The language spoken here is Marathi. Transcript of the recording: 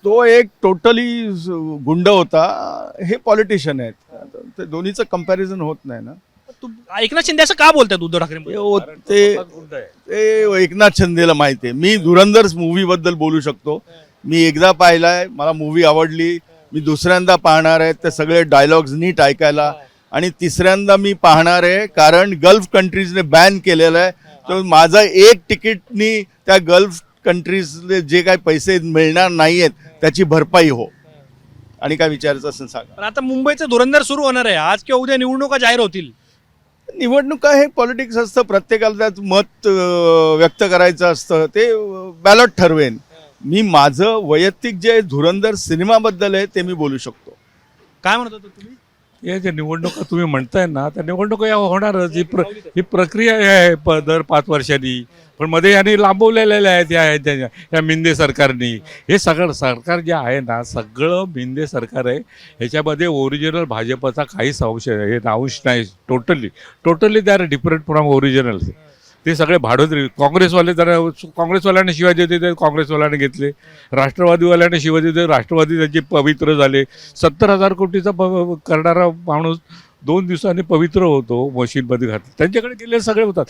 तो एक टोटली गुंड होता, हे पॉलिटिशियन आहेत. ते दोन्हीचं कंपॅरिझन होत नाही ना. एकनाथ शिंदे असं का बोलतात उद्धव ठाकरे? ते एकनाथ शिंदेला माहिती आहे. मी धुरंधर मूवी बद्दल बोलू शकतो. मी एकदा पाहिलाय, मला मूवी आवडली. मी दुसऱ्यांदा पाहणार आहे ते सगळे डायलॉग्स नीट ऐकायला, आणि तिसऱ्यांदा मी पाहणार आहे कारण गल्फ कंट्रीजने बॅन केलेलं आहे. तर माझं एक तिकीटनी त्या गल्फ कंट्रीजले जे काही पैसे मिळणार नाहीयेत त्याची भरपाई हो. आणि काय विचारायचं असेल सांगा. पण आता मुंबईचं धुरंधर सुरू होणार आहे. आज किंवा उद्या निवडणुका जाहीर होतील. निवडणुका हे पॉलिटिक्स असतं, प्रत्येकाला त्यात मत व्यक्त करायचं असतं, ते बॅलॉट ठरवेन. मी माझं वैयक्तिक जे धुरंधर सिनेमाबद्दल आहे ते मी बोलू शकतो. काय म्हणत होता तुम्ही? हे जे निवडणुका तुम्ही म्हणताय ना, त्या निवडणुका या होणारच. ही प्रक्रिया आहे दर 5 वर्षांनी. पण मध्ये यांनी लांबवलेल्या आहेत या मिंदे सरकारनी. हे सगळं सरकार जे आहे ना, सगळं मिंदे सरकार आहे. ह्याच्यामध्ये ओरिजिनल भाजपचा काहीच अंश आहे, हे अंश नाही. Totally they are different from original. ते सगळे भाडोत्री. काँग्रेसवाले जरा काँग्रेसवाल्यांना शिवाय देते ते काँग्रेसवाल्याने घेतले, राष्ट्रवादीवाल्याने शिवाय देते राष्ट्रवादी त्यांचे पवित्र झाले. 70,000 कोटीचा करणारा माणूस 2 दिवसांनी पवित्र होतो, मशीनमध्ये घातलं. त्यांच्याकडे गेले सगळे होतात.